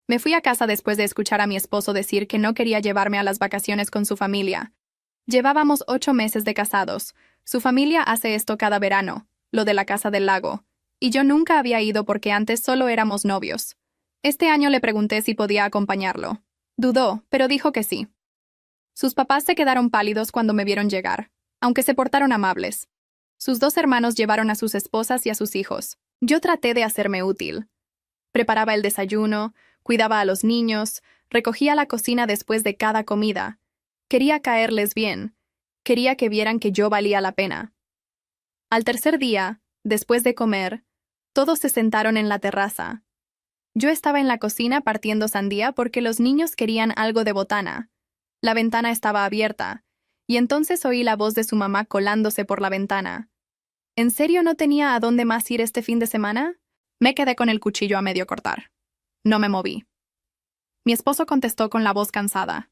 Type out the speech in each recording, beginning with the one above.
Me fui a casa después de escuchar a mi esposo decir que no quería llevarme a las vacaciones con su familia. Llevábamos 8 meses de casados. Su familia hace esto cada verano, lo de la casa del lago. Y yo nunca había ido porque antes solo éramos novios. Este año le pregunté si podía acompañarlo. Dudó, pero dijo que sí. Sus papás se quedaron pálidos cuando me vieron llegar, aunque se portaron amables. Sus dos hermanos llevaron a sus esposas y a sus hijos. Yo traté de hacerme útil. Preparaba el desayuno, cuidaba a los niños, recogía la cocina después de cada comida. Quería caerles bien. Quería que vieran que yo valía la pena. Al tercer día, después de comer, todos se sentaron en la terraza. Yo estaba en la cocina partiendo sandía porque los niños querían algo de botana. La ventana estaba abierta, y entonces oí la voz de su mamá colándose por la ventana. ¿En serio no tenía a dónde más ir este fin de semana? Me quedé con el cuchillo a medio cortar. No me moví. Mi esposo contestó con la voz cansada.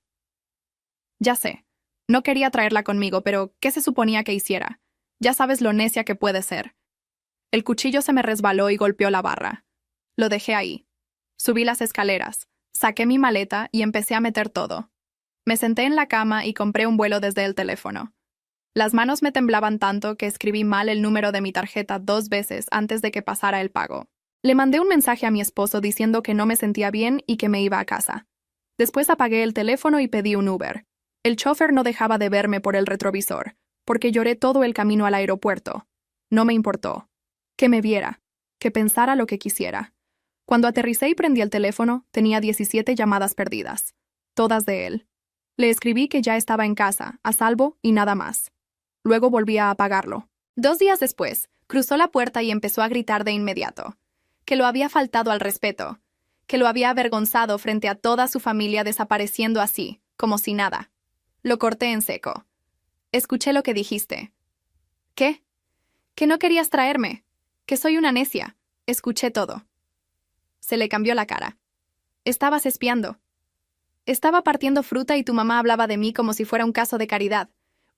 Ya sé. No quería traerla conmigo, pero ¿qué se suponía que hiciera? Ya sabes lo necia que puede ser. El cuchillo se me resbaló y golpeó la barra. Lo dejé ahí. Subí las escaleras, saqué mi maleta y empecé a meter todo. Me senté en la cama y compré un vuelo desde el teléfono. Las manos me temblaban tanto que escribí mal el número de mi tarjeta 2 veces antes de que pasara el pago. Le mandé un mensaje a mi esposo diciendo que no me sentía bien y que me iba a casa. Después apagué el teléfono y pedí un Uber. El chofer no dejaba de verme por el retrovisor, porque lloré todo el camino al aeropuerto. No me importó. Que me viera. Que pensara lo que quisiera. Cuando aterricé y prendí el teléfono, tenía 17 llamadas perdidas. Todas de él. Le escribí que ya estaba en casa, a salvo y nada más. Luego volví a apagarlo. 2 días después, cruzó la puerta y empezó a gritar de inmediato. Que lo había faltado al respeto. Que lo había avergonzado frente a toda su familia desapareciendo así, como si nada. Lo corté en seco. Escuché lo que dijiste. ¿Qué? Que no querías traerme. Que soy una necia. Escuché todo. Se le cambió la cara. Estabas espiando. Estaba partiendo fruta y tu mamá hablaba de mí como si fuera un caso de caridad.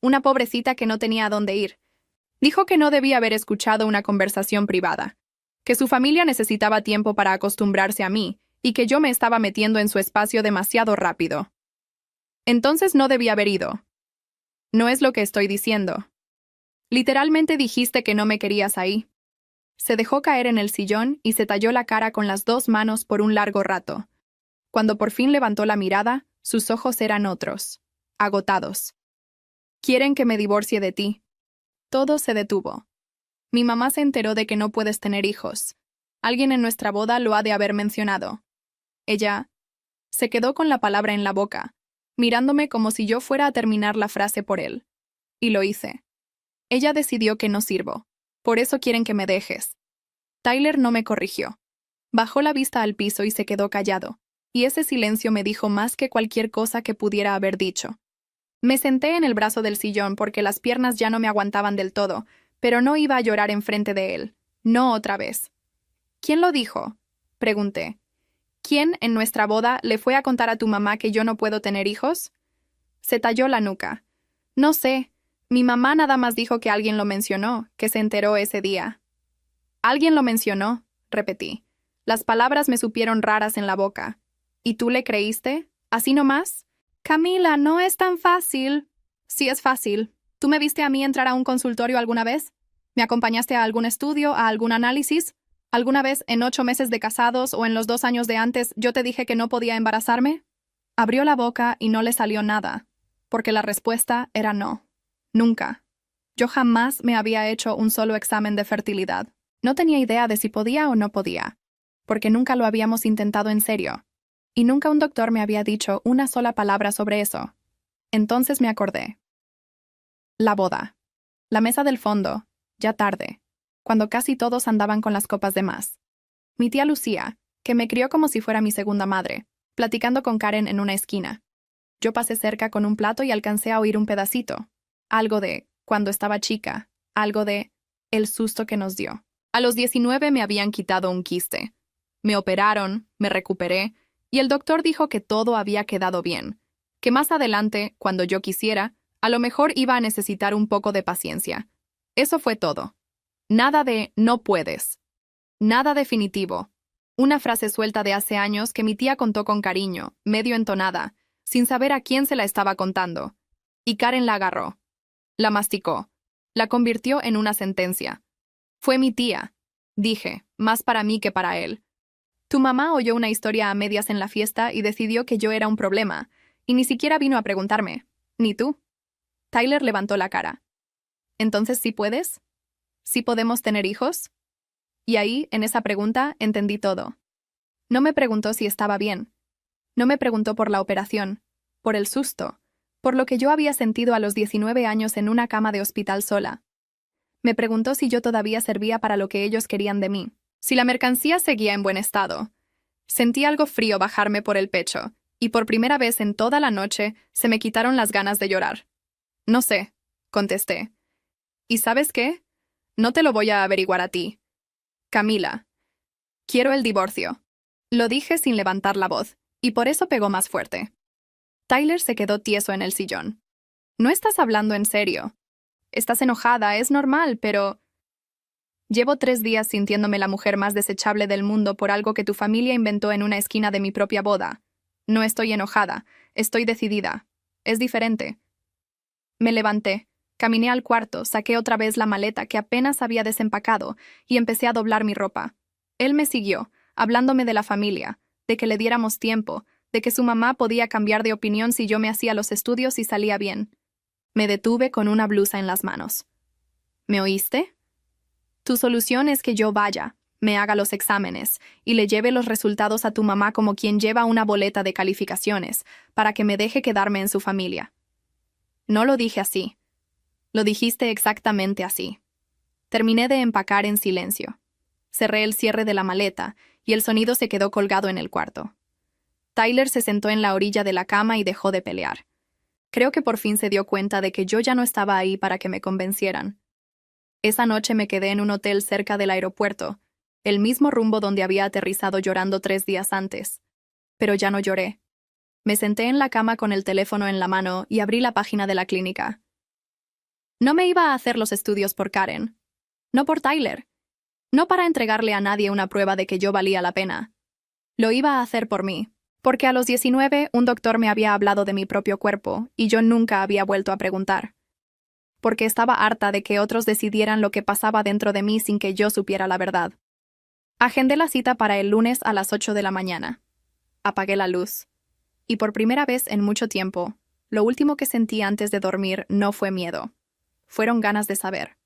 Una pobrecita que no tenía a dónde ir. Dijo que no debía haber escuchado una conversación privada. Que su familia necesitaba tiempo para acostumbrarse a mí y que yo me estaba metiendo en su espacio demasiado rápido. Entonces no debía haber ido. No es lo que estoy diciendo. Literalmente dijiste que no me querías ahí. Se dejó caer en el sillón y se talló la cara con las 2 manos por un largo rato. Cuando por fin levantó la mirada, sus ojos eran otros, agotados. Quieren que me divorcie de ti. Todo se detuvo. Mi mamá se enteró de que no puedes tener hijos. Alguien en nuestra boda lo ha de haber mencionado. Ella se quedó con la palabra en la boca, mirándome como si yo fuera a terminar la frase por él. Y lo hice. Ella decidió que no sirvo. Por eso quieren que me dejes. Tyler no me corrigió. Bajó la vista al piso y se quedó callado. Y ese silencio me dijo más que cualquier cosa que pudiera haber dicho. Me senté en el brazo del sillón porque las piernas ya no me aguantaban del todo, pero no iba a llorar enfrente de él. No otra vez. ¿Quién lo dijo? Pregunté. ¿Quién en nuestra boda le fue a contar a tu mamá que yo no puedo tener hijos? Se talló la nuca. No sé. Mi mamá nada más dijo que alguien lo mencionó, que se enteró ese día. Alguien lo mencionó, repetí. Las palabras me supieron raras en la boca. ¿Y tú le creíste? ¿Así nomás? Camila, no es tan fácil. Sí es fácil. ¿Tú me viste a mí entrar a un consultorio alguna vez? ¿Me acompañaste a algún estudio, a algún análisis? ¿Alguna vez en 8 meses de casados o en los 2 años de antes yo te dije que no podía embarazarme? Abrió la boca y no le salió nada, porque la respuesta era no. Nunca. Yo jamás me había hecho un solo examen de fertilidad. No tenía idea de si podía o no podía, porque nunca lo habíamos intentado en serio. Y nunca un doctor me había dicho una sola palabra sobre eso. Entonces me acordé. La boda. La mesa del fondo, ya tarde, cuando casi todos andaban con las copas de más. Mi tía Lucía, que me crió como si fuera mi segunda madre, platicando con Karen en una esquina. Yo pasé cerca con un plato y alcancé a oír un pedacito. Algo de cuando estaba chica, algo de el susto que nos dio. A los 19 me habían quitado un quiste. Me operaron, me recuperé, y el doctor dijo que todo había quedado bien, que más adelante, cuando yo quisiera, a lo mejor iba a necesitar un poco de paciencia. Eso fue todo. Nada de no puedes. Nada definitivo. Una frase suelta de hace años que mi tía contó con cariño, medio entonada, sin saber a quién se la estaba contando. Y Karen la agarró. La masticó. La convirtió en una sentencia. Fue mi tía, dije, más para mí que para él. Tu mamá oyó una historia a medias en la fiesta y decidió que yo era un problema, y ni siquiera vino a preguntarme. ¿Ni tú? Tyler levantó la cara. ¿Entonces sí puedes? ¿Sí podemos tener hijos? Y ahí, en esa pregunta, entendí todo. No me preguntó si estaba bien. No me preguntó por la operación, por el susto, por lo que yo había sentido a los 19 años en una cama de hospital sola. Me preguntó si yo todavía servía para lo que ellos querían de mí, si la mercancía seguía en buen estado. Sentí algo frío bajarme por el pecho, y por primera vez en toda la noche se me quitaron las ganas de llorar. No sé, contesté. ¿Y sabes qué? No te lo voy a averiguar a ti. Camila. Quiero el divorcio. Lo dije sin levantar la voz, y por eso pegó más fuerte. Tyler se quedó tieso en el sillón. No estás hablando en serio. Estás enojada, es normal, pero... Llevo 3 días sintiéndome la mujer más desechable del mundo por algo que tu familia inventó en una esquina de mi propia boda. No estoy enojada, estoy decidida. Es diferente. Me levanté, caminé al cuarto, saqué otra vez la maleta que apenas había desempacado y empecé a doblar mi ropa. Él me siguió, hablándome de la familia, de que le diéramos tiempo, de que su mamá podía cambiar de opinión si yo me hacía los estudios y salía bien. Me detuve con una blusa en las manos. ¿Me oíste? Tu solución es que yo vaya, me haga los exámenes y le lleve los resultados a tu mamá como quien lleva una boleta de calificaciones, para que me deje quedarme en su familia. No lo dije así. Lo dijiste exactamente así. Terminé de empacar en silencio. Cerré el cierre de la maleta y el sonido se quedó colgado en el cuarto. Tyler se sentó en la orilla de la cama y dejó de pelear. Creo que por fin se dio cuenta de que yo ya no estaba ahí para que me convencieran. Esa noche me quedé en un hotel cerca del aeropuerto, el mismo rumbo donde había aterrizado llorando 3 días antes. Pero ya no lloré. Me senté en la cama con el teléfono en la mano y abrí la página de la clínica. No me iba a hacer los estudios por Karen. No por Tyler. No para entregarle a nadie una prueba de que yo valía la pena. Lo iba a hacer por mí, porque a los 19 un doctor me había hablado de mi propio cuerpo y yo nunca había vuelto a preguntar. Porque estaba harta de que otros decidieran lo que pasaba dentro de mí sin que yo supiera la verdad. Agendé la cita para el lunes a las 8 de la mañana. Apagué la luz. Y por primera vez en mucho tiempo, lo último que sentí antes de dormir no fue miedo. Fueron ganas de saber.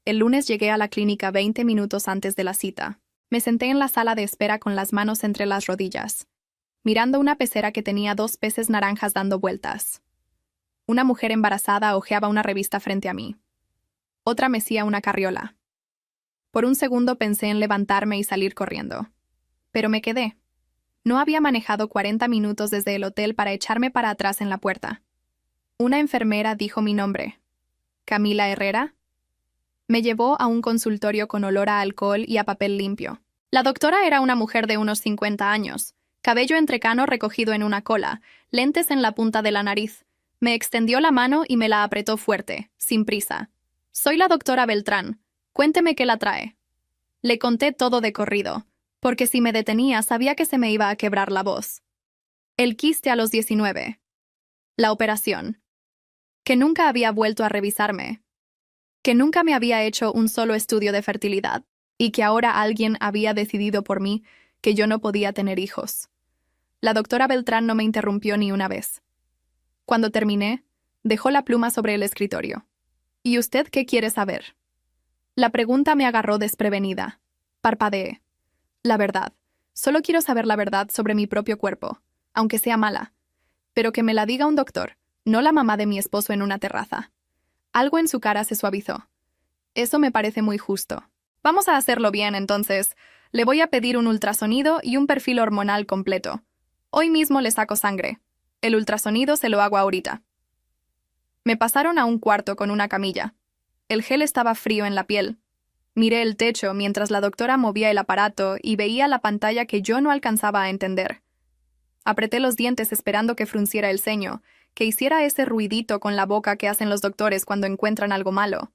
El lunes llegué a la clínica 20 minutos antes de la cita. Me senté en la sala de espera con las manos entre las rodillas, mirando una pecera que tenía 2 peces naranjas dando vueltas. Una mujer embarazada hojeaba una revista frente a mí. Otra mecía una carriola. Por un segundo pensé en levantarme y salir corriendo. Pero me quedé. No había manejado 40 minutos desde el hotel para echarme para atrás en la puerta. Una enfermera dijo mi nombre. ¿Camila Herrera? Me llevó a un consultorio con olor a alcohol y a papel limpio. La doctora era una mujer de unos 50 años, cabello entrecano recogido en una cola, lentes en la punta de la nariz. Me extendió la mano y me la apretó fuerte, sin prisa. Soy la doctora Beltrán. Cuénteme qué la trae. Le conté todo de corrido, porque si me detenía sabía que se me iba a quebrar la voz. El quiste a los 19. La operación. Que nunca había vuelto a revisarme. Que nunca me había hecho un solo estudio de fertilidad, y que ahora alguien había decidido por mí que yo no podía tener hijos. La doctora Beltrán no me interrumpió ni una vez. Cuando terminé, dejó la pluma sobre el escritorio. ¿Y usted qué quiere saber? La pregunta me agarró desprevenida. Parpadeé. La verdad. Solo quiero saber la verdad sobre mi propio cuerpo, aunque sea mala. Pero que me la diga un doctor, no la mamá de mi esposo en una terraza. Algo en su cara se suavizó. Eso me parece muy justo. Vamos a hacerlo bien, entonces. Le voy a pedir un ultrasonido y un perfil hormonal completo. Hoy mismo le saco sangre. El ultrasonido se lo hago ahorita. Me pasaron a un cuarto con una camilla. El gel estaba frío en la piel. Miré el techo mientras la doctora movía el aparato y veía la pantalla que yo no alcanzaba a entender. Apreté los dientes esperando que frunciera el ceño, que hiciera ese ruidito con la boca que hacen los doctores cuando encuentran algo malo.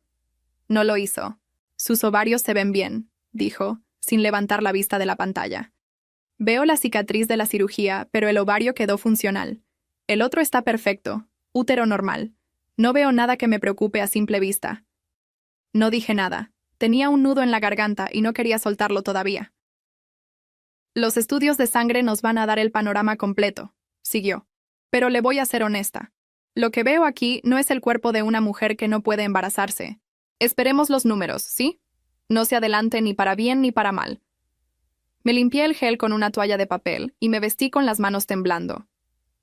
No lo hizo. Sus ovarios se ven bien, dijo, sin levantar la vista de la pantalla. Veo la cicatriz de la cirugía, pero el ovario quedó funcional. El otro está perfecto, útero normal. No veo nada que me preocupe a simple vista. No dije nada. Tenía un nudo en la garganta y no quería soltarlo todavía. Los estudios de sangre nos van a dar el panorama completo, siguió. Pero le voy a ser honesta. Lo que veo aquí no es el cuerpo de una mujer que no puede embarazarse. Esperemos los números, ¿sí? No se adelante ni para bien ni para mal. Me limpié el gel con una toalla de papel y me vestí con las manos temblando.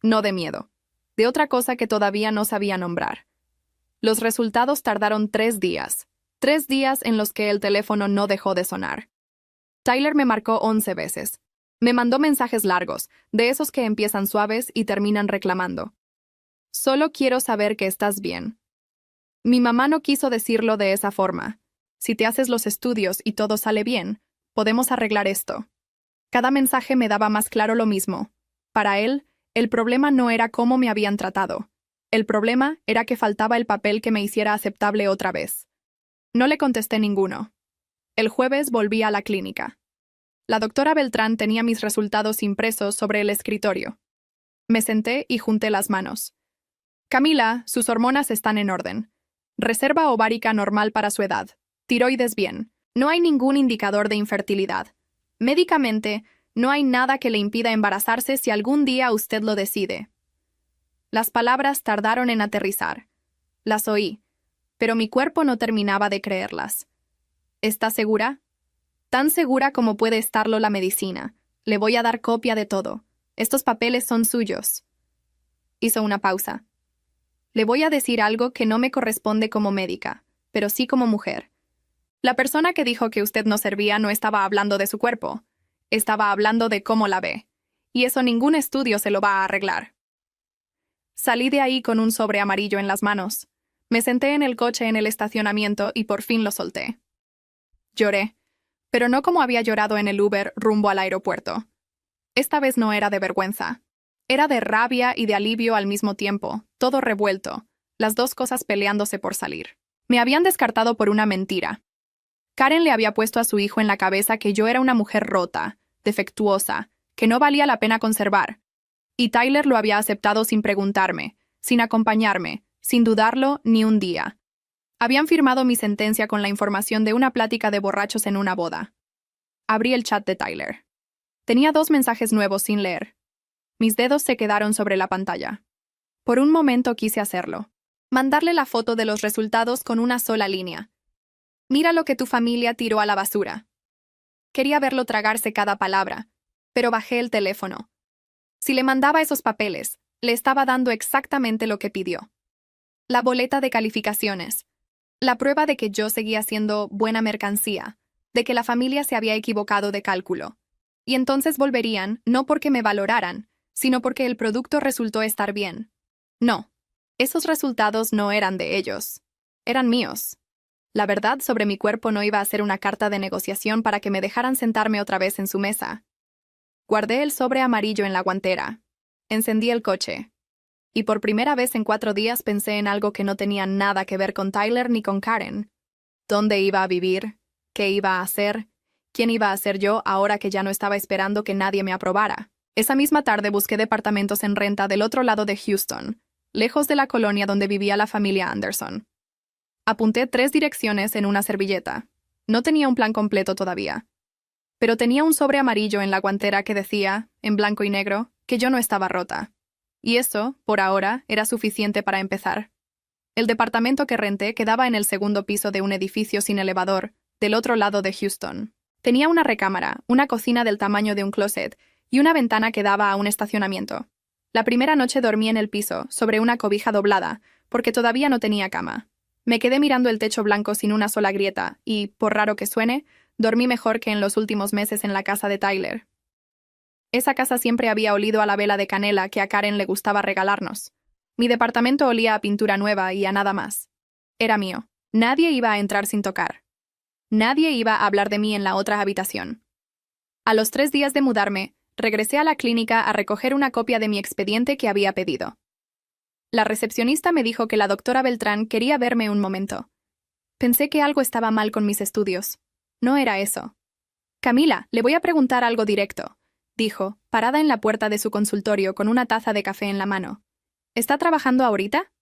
No de miedo. De otra cosa que todavía no sabía nombrar. Los resultados tardaron 3 días. 3 días en los que el teléfono no dejó de sonar. Tyler me marcó 11 veces. Me mandó mensajes largos, de esos que empiezan suaves y terminan reclamando. Solo quiero saber que estás bien. Mi mamá no quiso decirlo de esa forma. Si te haces los estudios y todo sale bien, podemos arreglar esto. Cada mensaje me daba más claro lo mismo. Para él, el problema no era cómo me habían tratado. El problema era que faltaba el papel que me hiciera aceptable otra vez. No le contesté ninguno. El jueves volví a la clínica. La doctora Beltrán tenía mis resultados impresos sobre el escritorio. Me senté y junté las manos. Camila, sus hormonas están en orden. Reserva ovárica normal para su edad. Tiroides bien. No hay ningún indicador de infertilidad. Médicamente, no hay nada que le impida embarazarse si algún día usted lo decide. Las palabras tardaron en aterrizar. Las oí, pero mi cuerpo no terminaba de creerlas. ¿Está segura? Tan segura como puede estarlo la medicina. Le voy a dar copia de todo. Estos papeles son suyos. Hizo una pausa. Le voy a decir algo que no me corresponde como médica, pero sí como mujer. La persona que dijo que usted no servía no estaba hablando de su cuerpo. Estaba hablando de cómo la ve. Y eso ningún estudio se lo va a arreglar. Salí de ahí con un sobre amarillo en las manos. Me senté en el coche en el estacionamiento y por fin lo solté. Lloré, pero no como había llorado en el Uber rumbo al aeropuerto. Esta vez no era de vergüenza. Era de rabia y de alivio al mismo tiempo, todo revuelto, las dos cosas peleándose por salir. Me habían descartado por una mentira. Karen le había puesto a su hijo en la cabeza que yo era una mujer rota, defectuosa, que no valía la pena conservar. Y Tyler lo había aceptado sin preguntarme, sin acompañarme, sin dudarlo ni un día. Habían firmado mi sentencia con la información de una plática de borrachos en una boda. Abrí el chat de Tyler. Tenía 2 mensajes nuevos sin leer. Mis dedos se quedaron sobre la pantalla. Por un momento quise hacerlo. Mandarle la foto de los resultados con una sola línea. Mira lo que tu familia tiró a la basura. Quería verlo tragarse cada palabra, pero bajé el teléfono. Si le mandaba esos papeles, le estaba dando exactamente lo que pidió. La boleta de calificaciones. La prueba de que yo seguía siendo buena mercancía, de que la familia se había equivocado de cálculo. Y entonces volverían, no porque me valoraran, sino porque el producto resultó estar bien. No, esos resultados no eran de ellos. Eran míos. La verdad sobre mi cuerpo no iba a ser una carta de negociación para que me dejaran sentarme otra vez en su mesa. Guardé el sobre amarillo en la guantera. Encendí el coche. Y por primera vez en 4 días pensé en algo que no tenía nada que ver con Tyler ni con Karen. ¿Dónde iba a vivir? ¿Qué iba a hacer? ¿Quién iba a ser yo ahora que ya no estaba esperando que nadie me aprobara? Esa misma tarde busqué departamentos en renta del otro lado de Houston, lejos de la colonia donde vivía la familia Anderson. Apunté 3 direcciones en una servilleta. No tenía un plan completo todavía. Pero tenía un sobre amarillo en la guantera que decía, en blanco y negro, que yo no estaba rota. Y eso, por ahora, era suficiente para empezar. El departamento que renté quedaba en el 2º piso de un edificio sin elevador, del otro lado de Houston. Tenía una recámara, una cocina del tamaño de un closet y una ventana que daba a un estacionamiento. La primera noche dormí en el piso, sobre una cobija doblada, porque todavía no tenía cama. Me quedé mirando el techo blanco sin una sola grieta y, por raro que suene, dormí mejor que en los últimos meses en la casa de Tyler. Esa casa siempre había olido a la vela de canela que a Karen le gustaba regalarnos. Mi departamento olía a pintura nueva y a nada más. Era mío. Nadie iba a entrar sin tocar. Nadie iba a hablar de mí en la otra habitación. A los 3 días de mudarme, regresé a la clínica a recoger una copia de mi expediente que había pedido. La recepcionista me dijo que la doctora Beltrán quería verme un momento. Pensé que algo estaba mal con mis estudios. No era eso. Camila, le voy a preguntar algo directo. dijo, parada en la puerta de su consultorio con una taza de café en la mano. ¿Está trabajando ahorita?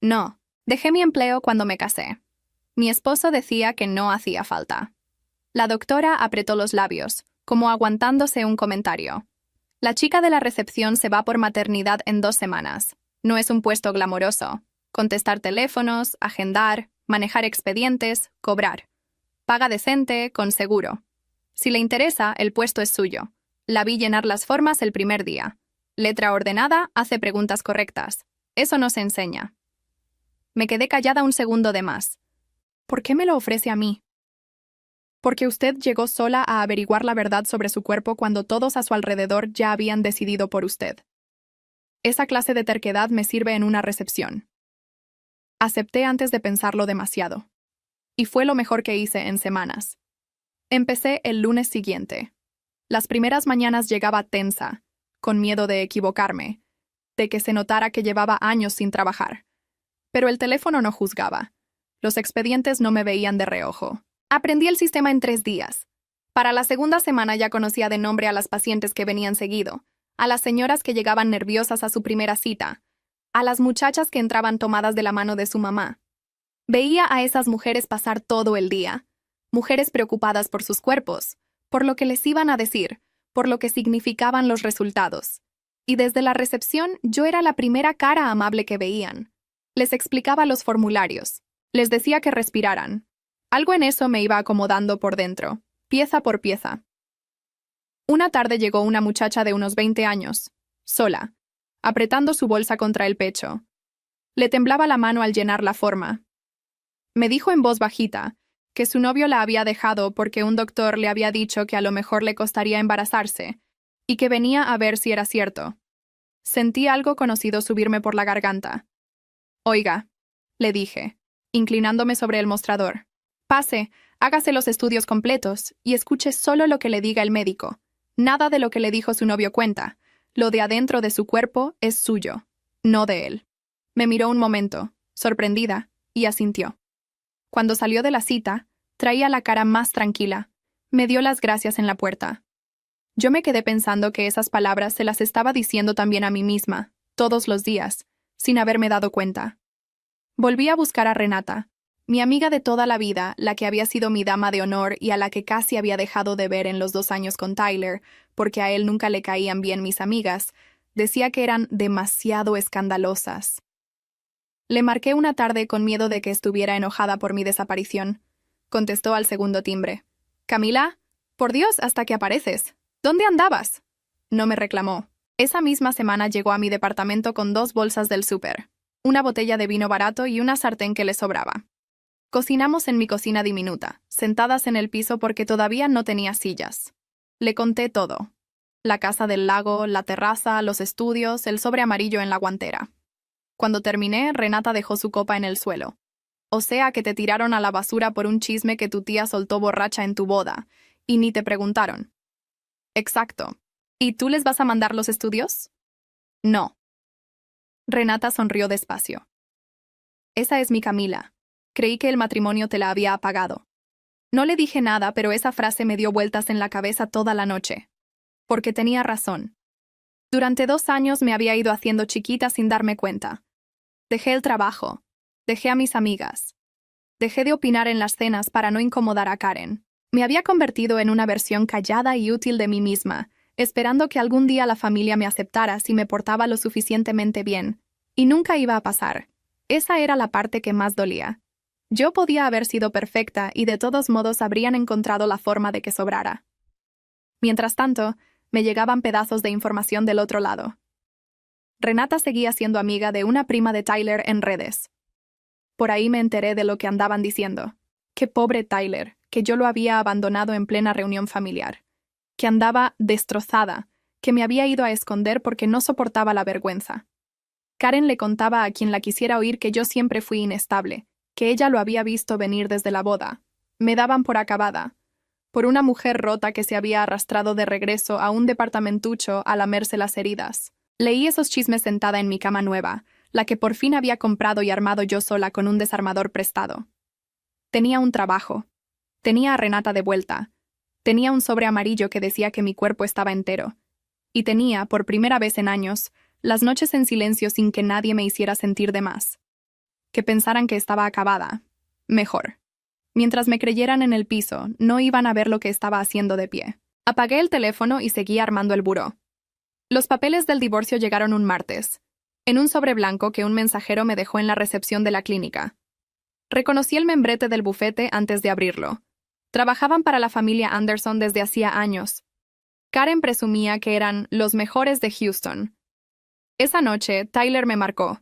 No, dejé mi empleo cuando me casé. Mi esposo decía que no hacía falta. La doctora apretó los labios, como aguantándose un comentario. La chica de la recepción se va por maternidad en 2 semanas. No es un puesto glamoroso. Contestar teléfonos, agendar, manejar expedientes, cobrar. Paga decente, con seguro. Si le interesa, el puesto es suyo. La vi llenar las formas el primer día. Letra ordenada, hace preguntas correctas. Eso no se enseña. Me quedé callada un segundo de más. ¿Por qué me lo ofrece a mí? Porque usted llegó sola a averiguar la verdad sobre su cuerpo cuando todos a su alrededor ya habían decidido por usted. Esa clase de terquedad me sirve en una recepción. Acepté antes de pensarlo demasiado. Y fue lo mejor que hice en semanas. Empecé el lunes siguiente. Las primeras mañanas llegaba tensa, con miedo de equivocarme, de que se notara que llevaba años sin trabajar. Pero el teléfono no juzgaba. Los expedientes no me veían de reojo. Aprendí el sistema en 3 días. Para la segunda semana ya conocía de nombre a las pacientes que venían seguido, a las señoras que llegaban nerviosas a su primera cita, a las muchachas que entraban tomadas de la mano de su mamá. Veía a esas mujeres pasar todo el día, mujeres preocupadas por sus cuerpos, por lo que les iban a decir, por lo que significaban los resultados. Y desde la recepción yo era la primera cara amable que veían. Les explicaba los formularios, les decía que respiraran. Algo en eso me iba acomodando por dentro, pieza por pieza. Una tarde llegó una muchacha de unos 20 años, sola, apretando su bolsa contra el pecho. Le temblaba la mano al llenar la forma. Me dijo en voz bajita que su novio la había dejado porque un doctor le había dicho que a lo mejor le costaría embarazarse, y que venía a ver si era cierto. Sentí algo conocido subirme por la garganta. Oiga, le dije, inclinándome sobre el mostrador. Pase, hágase los estudios completos y escuche solo lo que le diga el médico. Nada de lo que le dijo su novio cuenta. Lo de adentro de su cuerpo es suyo, no de él. Me miró un momento, sorprendida, y asintió. Cuando salió de la cita, traía la cara más tranquila. Me dio las gracias en la puerta. Yo me quedé pensando que esas palabras se las estaba diciendo también a mí misma, todos los días, sin haberme dado cuenta. Volví a buscar a Renata, mi amiga de toda la vida, la que había sido mi dama de honor y a la que casi había dejado de ver en los 2 años con Tyler, porque a él nunca le caían bien mis amigas, decía que eran demasiado escandalosas. Le marqué una tarde con miedo de que estuviera enojada por mi desaparición. Contestó al segundo timbre. «Camila, por Dios, hasta que apareces. ¿Dónde andabas?» No me reclamó. Esa misma semana llegó a mi departamento con 2 bolsas del súper, una botella de vino barato y una sartén que le sobraba. Cocinamos en mi cocina diminuta, sentadas en el piso porque todavía no tenía sillas. Le conté todo. La casa del lago, la terraza, los estudios, el sobre amarillo en la guantera. Cuando terminé, Renata dejó su copa en el suelo. O sea que te tiraron a la basura por un chisme que tu tía soltó borracha en tu boda, y ni te preguntaron. Exacto. ¿Y tú les vas a mandar los estudios? No. Renata sonrió despacio. Esa es mi Camila. Creí que el matrimonio te la había apagado. No le dije nada, pero esa frase me dio vueltas en la cabeza toda la noche. Porque tenía razón. Durante 2 años me había ido haciendo chiquita sin darme cuenta. Dejé el trabajo. Dejé a mis amigas. Dejé de opinar en las cenas para no incomodar a Karen. Me había convertido en una versión callada y útil de mí misma, esperando que algún día la familia me aceptara si me portaba lo suficientemente bien. Y nunca iba a pasar. Esa era la parte que más dolía. Yo podía haber sido perfecta y de todos modos habrían encontrado la forma de que sobrara. Mientras tanto, me llegaban pedazos de información del otro lado. Renata seguía siendo amiga de una prima de Tyler en redes. Por ahí me enteré de lo que andaban diciendo. Qué pobre Tyler, que yo lo había abandonado en plena reunión familiar. Que andaba destrozada, que me había ido a esconder porque no soportaba la vergüenza. Karen le contaba a quien la quisiera oír que yo siempre fui inestable, que ella lo había visto venir desde la boda. Me daban por acabada, por una mujer rota que se había arrastrado de regreso a un departamentucho a lamerse las heridas. Leí esos chismes sentada en mi cama nueva, la que por fin había comprado y armado yo sola con un desarmador prestado. Tenía un trabajo. Tenía a Renata de vuelta. Tenía un sobre amarillo que decía que mi cuerpo estaba entero, Y tenía, por primera vez en años, las noches en silencio sin que nadie me hiciera sentir de más. Que pensaran que estaba acabada. Mejor. Mientras me creyeran en el piso, no iban a ver lo que estaba haciendo de pie. Apagué el teléfono y seguí armando el buró. Los papeles del divorcio llegaron un martes, en un sobre blanco que un mensajero me dejó en la recepción de la clínica. Reconocí el membrete del bufete antes de abrirlo. Trabajaban para la familia Anderson desde hacía años. Karen presumía que eran los mejores de Houston. Esa noche, Tyler me marcó.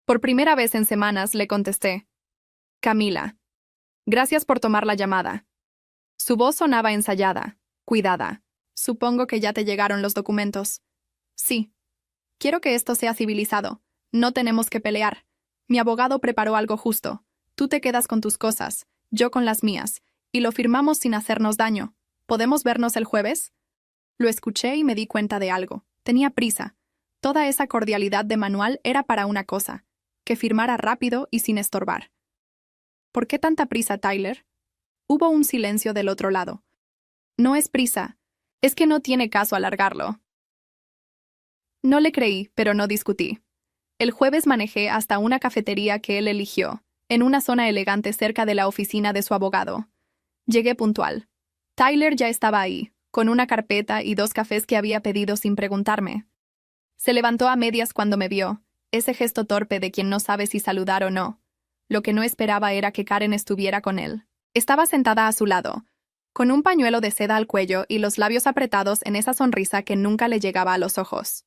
Por primera vez en semanas le contesté. Camila. Gracias por tomar la llamada. Su voz sonaba ensayada, cuidada. Supongo que ya te llegaron los documentos. Sí. Quiero que esto sea civilizado. No tenemos que pelear. Mi abogado preparó algo justo. Tú te quedas con tus cosas, yo con las mías, y lo firmamos sin hacernos daño. ¿Podemos vernos el jueves? Lo escuché y me di cuenta de algo. Tenía prisa. Toda esa cordialidad de manual era para una cosa, que firmara rápido y sin estorbar. ¿Por qué tanta prisa, Tyler? Hubo un silencio del otro lado. No es prisa. Es que no tiene caso alargarlo. No le creí, pero no discutí. El jueves manejé hasta una cafetería que él eligió, en una zona elegante cerca de la oficina de su abogado. Llegué puntual. Tyler ya estaba ahí, con una carpeta y 2 cafés que había pedido sin preguntarme. Se levantó a medias cuando me vio, ese gesto torpe de quien no sabe si saludar o no. Lo que no esperaba era que Karen estuviera con él. Estaba sentada a su lado, con un pañuelo de seda al cuello y los labios apretados en esa sonrisa que nunca le llegaba a los ojos.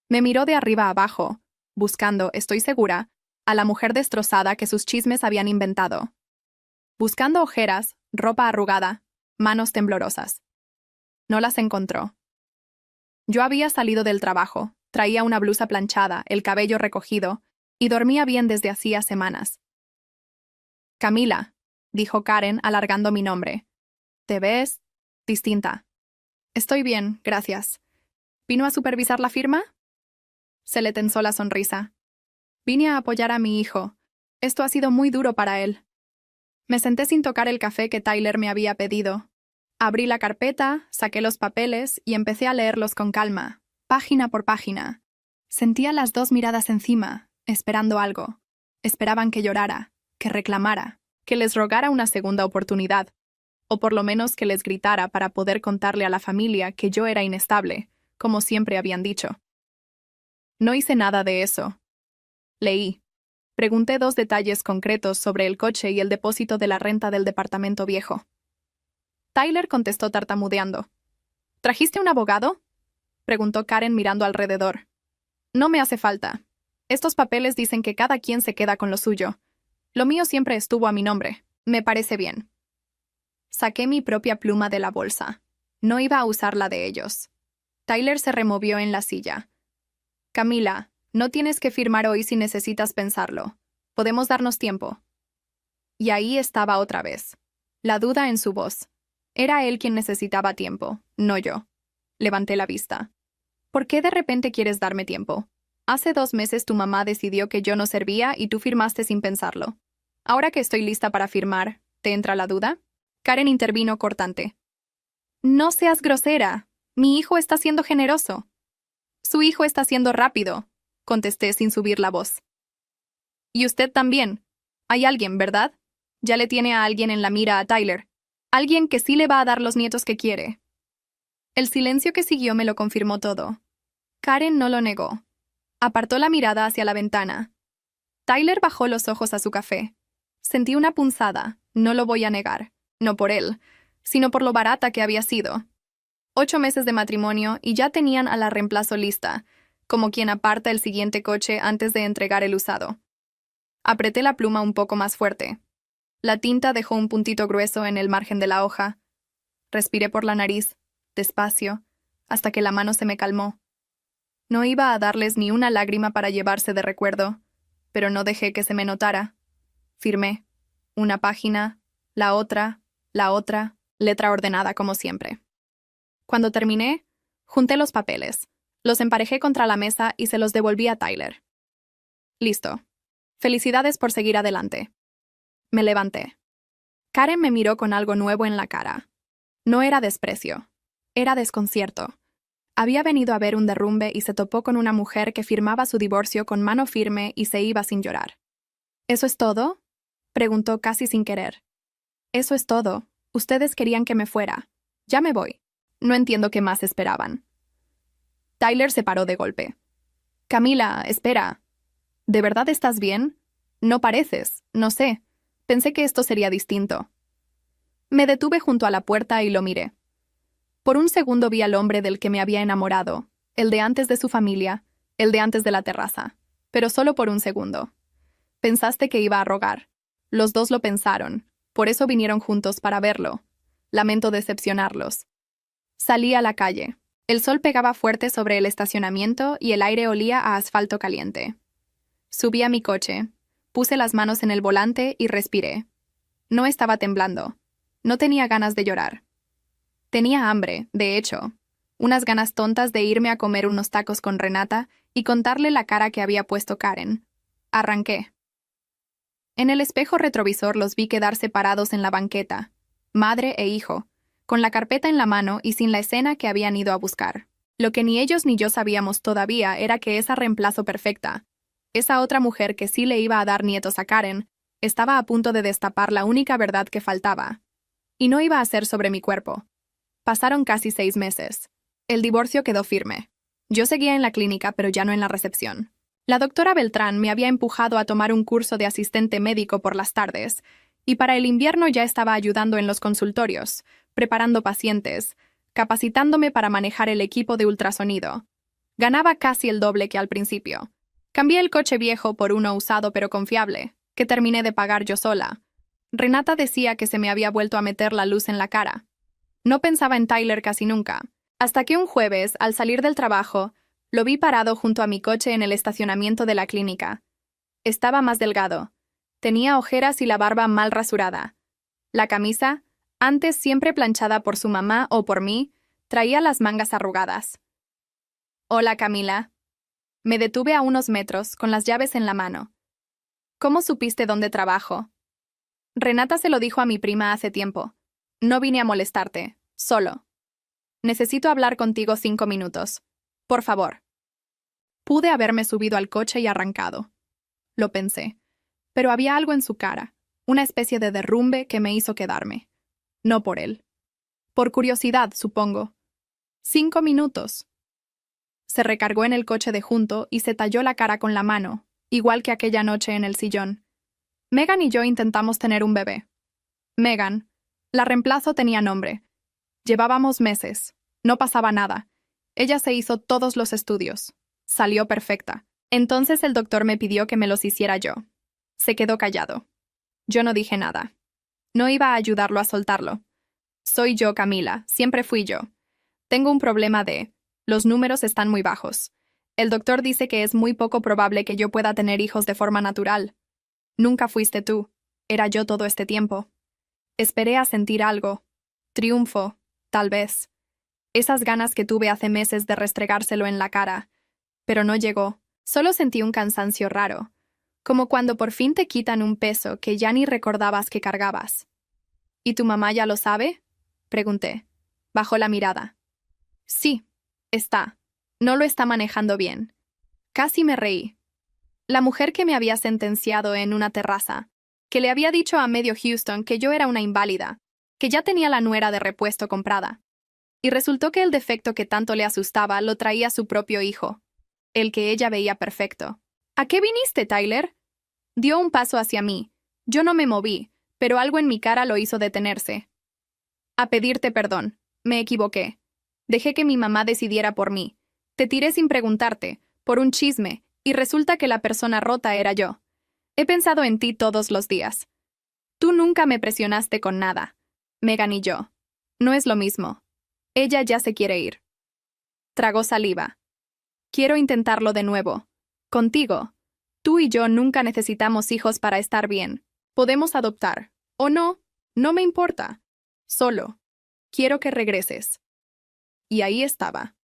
Me miró de arriba a abajo, buscando, estoy segura, a la mujer destrozada que sus chismes habían inventado. Buscando ojeras, ropa arrugada, manos temblorosas. No las encontró. Yo había salido del trabajo, traía una blusa planchada, el cabello recogido, y dormía bien desde hacía semanas. Camila, dijo Karen alargando mi nombre. ¿Te ves? Distinta. Estoy bien, gracias. ¿Vino a supervisar la firma? Se le tensó la sonrisa. Vine a apoyar a mi hijo. Esto ha sido muy duro para él. Me senté sin tocar el café que Tyler me había pedido. Abrí la carpeta, saqué los papeles y empecé a leerlos con calma, página por página. Sentía las 2 miradas encima, esperando algo. Esperaban que llorara, que reclamara, que les rogara una segunda oportunidad, o por lo menos que les gritara para poder contarle a la familia que yo era inestable, como siempre habían dicho. No hice nada de eso. Leí. Pregunté 2 detalles concretos sobre el coche y el depósito de la renta del departamento viejo. Tyler contestó tartamudeando. ¿Trajiste un abogado? Preguntó Karen mirando alrededor. No me hace falta. Estos papeles dicen que cada quien se queda con lo suyo. Lo mío siempre estuvo a mi nombre. Me parece bien. Saqué mi propia pluma de la bolsa. No iba a usar la de ellos. Tyler se removió en la silla. Camila, no tienes que firmar hoy si necesitas pensarlo. Podemos darnos tiempo. Y ahí estaba otra vez. La duda en su voz. Era él quien necesitaba tiempo, no yo. Levanté la vista. ¿Por qué de repente quieres darme tiempo? Hace 2 meses tu mamá decidió que yo no servía y tú firmaste sin pensarlo. Ahora que estoy lista para firmar, ¿te entra la duda? Karen intervino cortante. No seas grosera. Mi hijo está siendo generoso. Su hijo está siendo rápido, contesté sin subir la voz. Y usted también. Hay alguien, ¿verdad? Ya le tiene a alguien en la mira a Tyler. Alguien que sí le va a dar los nietos que quiere. El silencio que siguió me lo confirmó todo. Karen no lo negó. Apartó la mirada hacia la ventana. Tyler bajó los ojos a su café. Sentí una punzada, no lo voy a negar. No por él, sino por lo barata que había sido. 8 meses de matrimonio y ya tenían a la reemplazo lista, como quien aparta el siguiente coche antes de entregar el usado. Apreté la pluma un poco más fuerte. La tinta dejó un puntito grueso en el margen de la hoja. Respiré por la nariz, despacio, hasta que la mano se me calmó. No iba a darles ni una lágrima para llevarse de recuerdo, pero no dejé que se me notara. Firmé. Una página, la otra, letra ordenada como siempre. Cuando terminé, junté los papeles, los emparejé contra la mesa y se los devolví a Tyler. Listo. Felicidades por seguir adelante. Me levanté. Karen me miró con algo nuevo en la cara. No era desprecio. Era desconcierto. Había venido a ver un derrumbe y se topó con una mujer que firmaba su divorcio con mano firme y se iba sin llorar. ¿Eso es todo?, preguntó casi sin querer. Eso es todo. Ustedes querían que me fuera. Ya me voy. No entiendo qué más esperaban. Tyler se paró de golpe. Camila, espera. ¿De verdad estás bien? No pareces, no sé. Pensé que esto sería distinto. Me detuve junto a la puerta y lo miré. Por un segundo vi al hombre del que me había enamorado, el de antes de su familia, el de antes de la terraza, pero solo por un segundo. Pensaste que iba a rogar. Los dos lo pensaron, por eso vinieron juntos para verlo. Lamento decepcionarlos. Salí a la calle. El sol pegaba fuerte sobre el estacionamiento y el aire olía a asfalto caliente. Subí a mi coche, puse las manos en el volante y respiré. No estaba temblando. No tenía ganas de llorar. Tenía hambre, de hecho. Unas ganas tontas de irme a comer unos tacos con Renata y contarle la cara que había puesto Karen. Arranqué. En el espejo retrovisor los vi quedar separados en la banqueta, madre e hijo, con la carpeta en la mano y sin la escena que habían ido a buscar. Lo que ni ellos ni yo sabíamos todavía era que esa reemplazo perfecta, esa otra mujer que sí le iba a dar nietos a Karen, estaba a punto de destapar la única verdad que faltaba. Y no iba a ser sobre mi cuerpo. Pasaron casi 6 meses. El divorcio quedó firme. Yo seguía en la clínica, pero ya no en la recepción. La doctora Beltrán me había empujado a tomar un curso de asistente médico por las tardes, y para el invierno ya estaba ayudando en los consultorios, preparando pacientes, capacitándome para manejar el equipo de ultrasonido. Ganaba casi el doble que al principio. Cambié el coche viejo por uno usado pero confiable, que terminé de pagar yo sola. Renata decía que se me había vuelto a meter la luz en la cara. No pensaba en Tyler casi nunca, hasta que un jueves, al salir del trabajo, lo vi parado junto a mi coche en el estacionamiento de la clínica. Estaba más delgado. Tenía ojeras y la barba mal rasurada. La camisa, antes siempre planchada por su mamá o por mí, traía las mangas arrugadas. Hola, Camila. Me detuve a unos metros, con las llaves en la mano. ¿Cómo supiste dónde trabajo? Renata se lo dijo a mi prima hace tiempo. No vine a molestarte, solo. Necesito hablar contigo 5 minutos. Por favor. Pude haberme subido al coche y arrancado. Lo pensé. Pero había algo en su cara, una especie de derrumbe que me hizo quedarme. No por él. Por curiosidad, supongo. 5 minutos. Se recargó en el coche de junto y se talló la cara con la mano, igual que aquella noche en el sillón. Megan y yo intentamos tener un bebé. Megan. La reemplazo tenía nombre. Llevábamos meses. No pasaba nada. Ella se hizo todos los estudios. Salió perfecta. Entonces el doctor me pidió que me los hiciera yo. Se quedó callado. Yo no dije nada. No iba a ayudarlo a soltarlo. Soy yo, Camila. Siempre fui yo. Tengo un problema de... Los números están muy bajos. El doctor dice que es muy poco probable que yo pueda tener hijos de forma natural. Nunca fuiste tú. Era yo todo este tiempo. Esperé a sentir algo. Triunfo, tal vez. Esas ganas que tuve hace meses de restregárselo en la cara. Pero no llegó. Solo sentí un cansancio raro. Como cuando por fin te quitan un peso que ya ni recordabas que cargabas. ¿Y tu mamá ya lo sabe? Pregunté. Bajó la mirada. Sí, está. No lo está manejando bien. Casi me reí. La mujer que me había sentenciado en una terraza, que le había dicho a medio Houston que yo era una inválida, que ya tenía la nuera de repuesto comprada. Y resultó que el defecto que tanto le asustaba lo traía su propio hijo, el que ella veía perfecto. ¿A qué viniste, Tyler? Dio un paso hacia mí. Yo no me moví, pero algo en mi cara lo hizo detenerse. A pedirte perdón. Me equivoqué. Dejé que mi mamá decidiera por mí. Te tiré sin preguntarte, por un chisme, y resulta que la persona rota era yo. He pensado en ti todos los días. Tú nunca me presionaste con nada. Megan y yo. No es lo mismo. Ella ya se quiere ir. Tragó saliva. Quiero intentarlo de nuevo. Contigo. Tú y yo nunca necesitamos hijos para estar bien. Podemos adoptar. ¿O no? No me importa. Solo. Quiero que regreses. Y ahí estaba.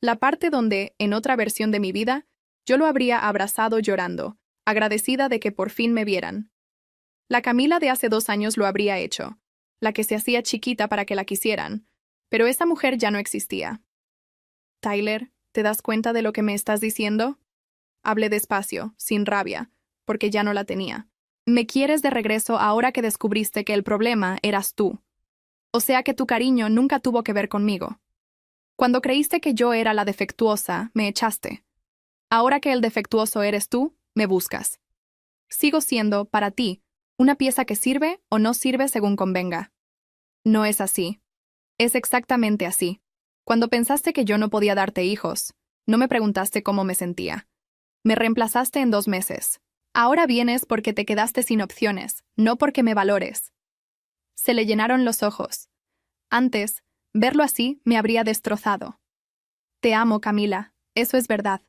La parte donde, en otra versión de mi vida, yo lo habría abrazado llorando, agradecida de que por fin me vieran. La Camila de hace 2 años lo habría hecho, la que se hacía chiquita para que la quisieran, pero esa mujer ya no existía. Tyler, ¿te das cuenta de lo que me estás diciendo? Hablé despacio, sin rabia, porque ya no la tenía. Me quieres de regreso ahora que descubriste que el problema eras tú. O sea que tu cariño nunca tuvo que ver conmigo. Cuando creíste que yo era la defectuosa, me echaste. Ahora que el defectuoso eres tú, me buscas. Sigo siendo, para ti, una pieza que sirve o no sirve según convenga. No es así. Es exactamente así. Cuando pensaste que yo no podía darte hijos, no me preguntaste cómo me sentía. Me reemplazaste en 2 meses. Ahora vienes porque te quedaste sin opciones, no porque me valores. Se le llenaron los ojos. Antes, verlo así me habría destrozado. Te amo, Camila, eso es verdad.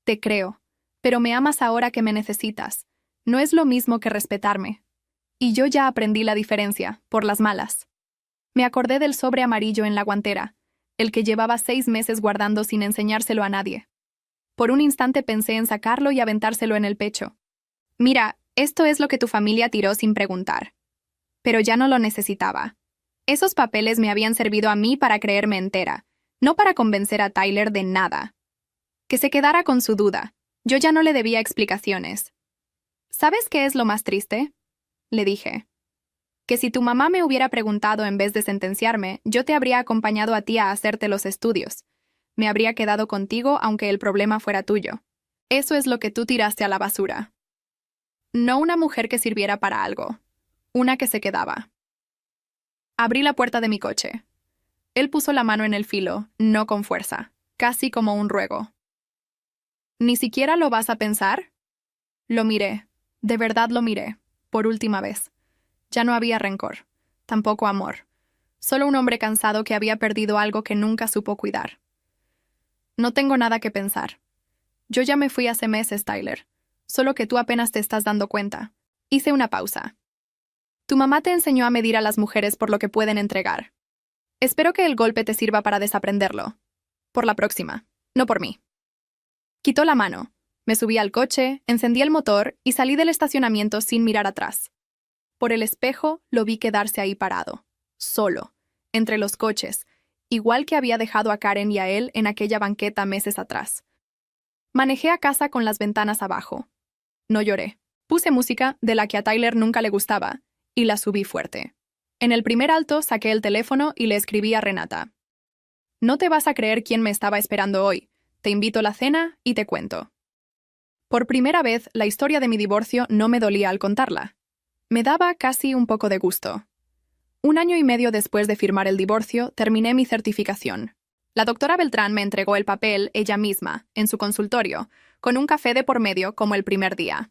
Te creo, pero me amas ahora que me necesitas. No es lo mismo que respetarme. Y yo ya aprendí la diferencia, por las malas. Me acordé del sobre amarillo en la guantera, el que llevaba 6 meses guardando sin enseñárselo a nadie. Por un instante pensé en sacarlo y aventárselo en el pecho. Mira, esto es lo que tu familia tiró sin preguntar. Pero ya no lo necesitaba. Esos papeles me habían servido a mí para creerme entera, no para convencer a Tyler de nada. Que se quedara con su duda. Yo ya no le debía explicaciones. ¿Sabes qué es lo más triste? Le dije. Que si tu mamá me hubiera preguntado en vez de sentenciarme, yo te habría acompañado a ti a hacerte los estudios. Me habría quedado contigo aunque el problema fuera tuyo. Eso es lo que tú tiraste a la basura. No una mujer que sirviera para algo. Una que se quedaba. Abrí la puerta de mi coche. Él puso la mano en el filo, no con fuerza, casi como un ruego. ¿Ni siquiera lo vas a pensar? Lo miré, de verdad lo miré, por última vez. Ya no había rencor, tampoco amor. Solo un hombre cansado que había perdido algo que nunca supo cuidar. No tengo nada que pensar. Yo ya me fui hace meses, Tyler. Solo que tú apenas te estás dando cuenta. Hice una pausa. Tu mamá te enseñó a medir a las mujeres por lo que pueden entregar. Espero que el golpe te sirva para desaprenderlo. Por la próxima, no por mí. Quitó la mano. Me subí al coche, encendí el motor y salí del estacionamiento sin mirar atrás. Por el espejo lo vi quedarse ahí parado, solo, entre los coches, igual que había dejado a Karen y a él en aquella banqueta meses atrás. Manejé a casa con las ventanas abajo. No lloré. Puse música de la que a Tyler nunca le gustaba y la subí fuerte. En el primer alto saqué el teléfono y le escribí a Renata. No te vas a creer quién me estaba esperando hoy. Te invito a la cena y te cuento. Por primera vez, la historia de mi divorcio no me dolía al contarla. Me daba casi un poco de gusto. 1 año y medio después de firmar el divorcio, terminé mi certificación. La doctora Beltrán me entregó el papel ella misma, en su consultorio, con un café de por medio como el primer día.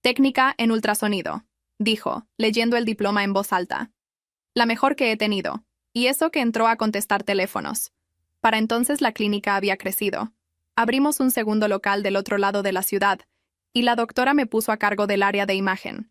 Técnica en ultrasonido, dijo, leyendo el diploma en voz alta. La mejor que he tenido, y eso que entró a contestar teléfonos. Para entonces la clínica había crecido. Abrimos un segundo local del otro lado de la ciudad, y la doctora me puso a cargo del área de imagen.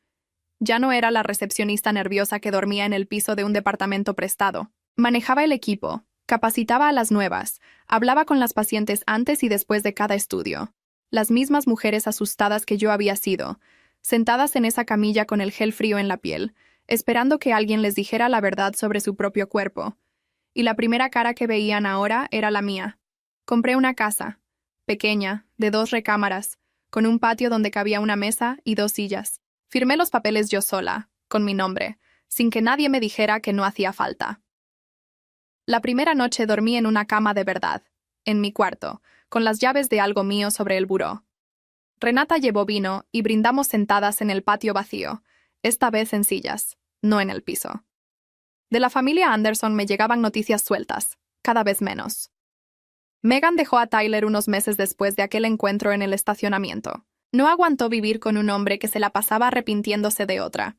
Ya no era la recepcionista nerviosa que dormía en el piso de un departamento prestado. Manejaba el equipo, capacitaba a las nuevas, hablaba con las pacientes antes y después de cada estudio. Las mismas mujeres asustadas que yo había sido, sentadas en esa camilla con el gel frío en la piel, esperando que alguien les dijera la verdad sobre su propio cuerpo. Y la primera cara que veían ahora era la mía. Compré una casa, pequeña, de 2 recámaras, con un patio donde cabía una mesa y 2 sillas. Firmé los papeles yo sola, con mi nombre, sin que nadie me dijera que no hacía falta. La primera noche dormí en una cama de verdad, en mi cuarto, con las llaves de algo mío sobre el buró. Renata llevó vino y brindamos sentadas en el patio vacío, esta vez en sillas, no en el piso. De la familia Anderson me llegaban noticias sueltas, cada vez menos. Megan dejó a Tyler unos meses después de aquel encuentro en el estacionamiento. No aguantó vivir con un hombre que se la pasaba arrepintiéndose de otra.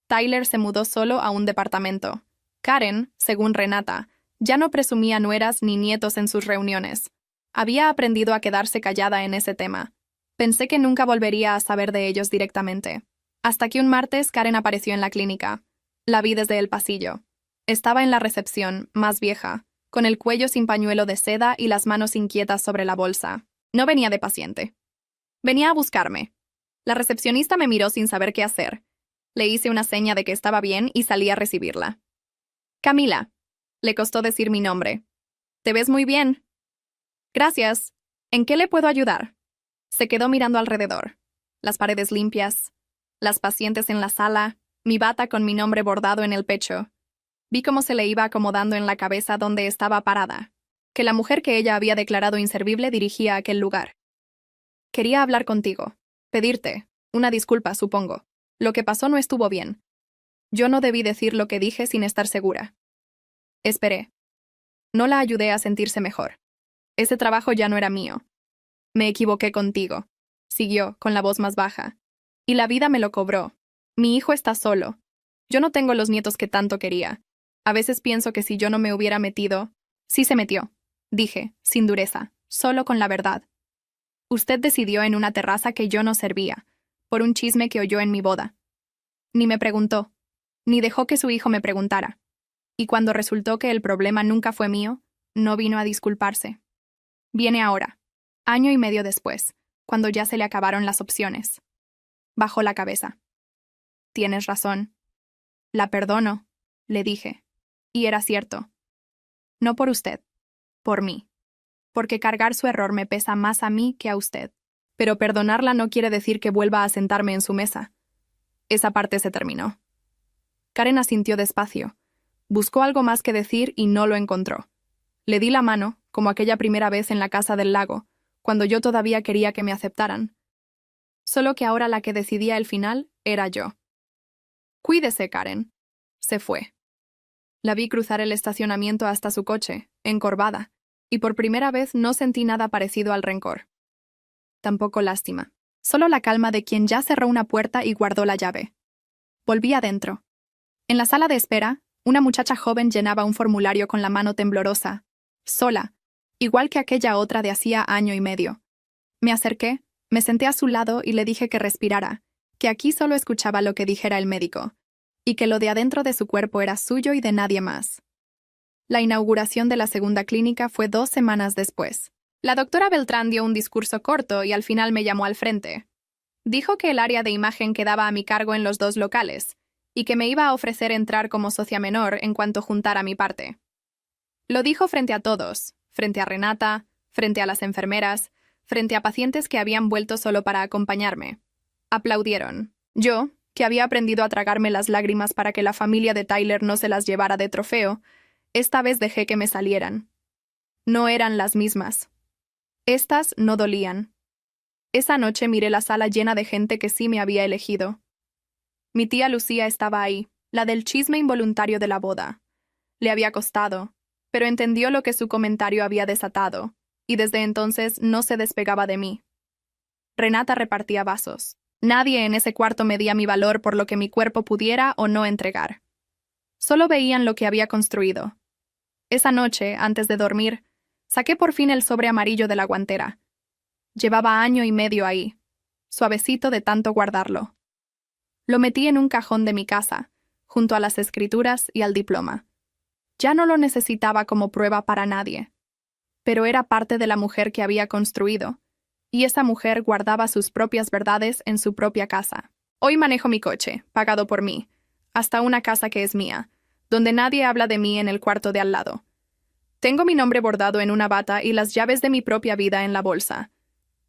Tyler se mudó solo a un departamento. Karen, según Renata, ya no presumía nueras ni nietos en sus reuniones. Había aprendido a quedarse callada en ese tema. Pensé que nunca volvería a saber de ellos directamente. Hasta que un martes Karen apareció en la clínica. La vi desde el pasillo. Estaba en la recepción, más vieja, con el cuello sin pañuelo de seda y las manos inquietas sobre la bolsa. No venía de paciente. Venía a buscarme. La recepcionista me miró sin saber qué hacer. Le hice una seña de que estaba bien y salí a recibirla. Camila. Le costó decir mi nombre. Te ves muy bien. Gracias. ¿En qué le puedo ayudar? Se quedó mirando alrededor. Las paredes limpias, las pacientes en la sala, mi bata con mi nombre bordado en el pecho. Vi cómo se le iba acomodando en la cabeza donde estaba parada, que la mujer que ella había declarado inservible dirigía aquel lugar. Quería hablar contigo, pedirte, una disculpa, supongo. Lo que pasó no estuvo bien. Yo no debí decir lo que dije sin estar segura. Esperé. No la ayudé a sentirse mejor. Ese trabajo ya no era mío. Me equivoqué contigo, siguió, con la voz más baja. Y la vida me lo cobró. Mi hijo está solo. Yo no tengo los nietos que tanto quería. A veces pienso que si yo no me hubiera metido... Sí se metió, dije, sin dureza, solo con la verdad. Usted decidió en una terraza que yo no servía, por un chisme que oyó en mi boda. Ni me preguntó, ni dejó que su hijo me preguntara. Y cuando resultó que el problema nunca fue mío, no vino a disculparse. Viene ahora, año y medio después, cuando ya se le acabaron las opciones. Bajó la cabeza. Tienes razón. La perdono, le dije. Y era cierto. No por usted, por mí. Porque cargar su error me pesa más a mí que a usted. Pero perdonarla no quiere decir que vuelva a sentarme en su mesa. Esa parte se terminó. Karen asintió despacio. Buscó algo más que decir y no lo encontró. Le di la mano, como aquella primera vez en la casa del lago, cuando yo todavía quería que me aceptaran. Solo que ahora la que decidía el final era yo. Cuídese, Karen. Se fue. La vi cruzar el estacionamiento hasta su coche, encorvada, y por primera vez no sentí nada parecido al rencor. Tampoco lástima. Solo la calma de quien ya cerró una puerta y guardó la llave. Volví adentro. En la sala de espera, una muchacha joven llenaba un formulario con la mano temblorosa, sola, igual que aquella otra de hacía año y medio. Me acerqué, me senté a su lado y le dije que respirara, que aquí solo escuchaba lo que dijera el médico, y que lo de adentro de su cuerpo era suyo y de nadie más. La inauguración de la segunda clínica fue 2 semanas después. La doctora Beltrán dio un discurso corto y al final me llamó al frente. Dijo que el área de imagen quedaba a mi cargo en los 2 locales, y que me iba a ofrecer entrar como socia menor en cuanto juntara mi parte. Lo dijo frente a todos, frente a Renata, frente a las enfermeras, frente a pacientes que habían vuelto solo para acompañarme. Aplaudieron. Yo, que había aprendido a tragarme las lágrimas para que la familia de Tyler no se las llevara de trofeo, esta vez dejé que me salieran. No eran las mismas. Estas no dolían. Esa noche miré la sala llena de gente que sí me había elegido. Mi tía Lucía estaba ahí, la del chisme involuntario de la boda. Le había costado, pero entendió lo que su comentario había desatado, y desde entonces no se despegaba de mí. Renata repartía vasos. Nadie en ese cuarto medía mi valor por lo que mi cuerpo pudiera o no entregar. Solo veían lo que había construido. Esa noche, antes de dormir, saqué por fin el sobre amarillo de la guantera. Llevaba año y medio ahí, suavecito de tanto guardarlo. Lo metí en un cajón de mi casa, junto a las escrituras y al diploma. Ya no lo necesitaba como prueba para nadie, pero era parte de la mujer que había construido, y esa mujer guardaba sus propias verdades en su propia casa. Hoy manejo mi coche, pagado por mí, hasta una casa que es mía, donde nadie habla de mí en el cuarto de al lado. Tengo mi nombre bordado en una bata y las llaves de mi propia vida en la bolsa.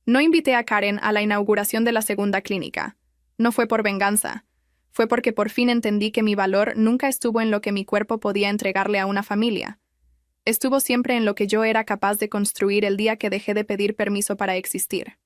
No invité a Karen a la inauguración de la segunda clínica. No fue por venganza. Fue porque por fin entendí que mi valor nunca estuvo en lo que mi cuerpo podía entregarle a una familia. Estuvo siempre en lo que yo era capaz de construir el día que dejé de pedir permiso para existir.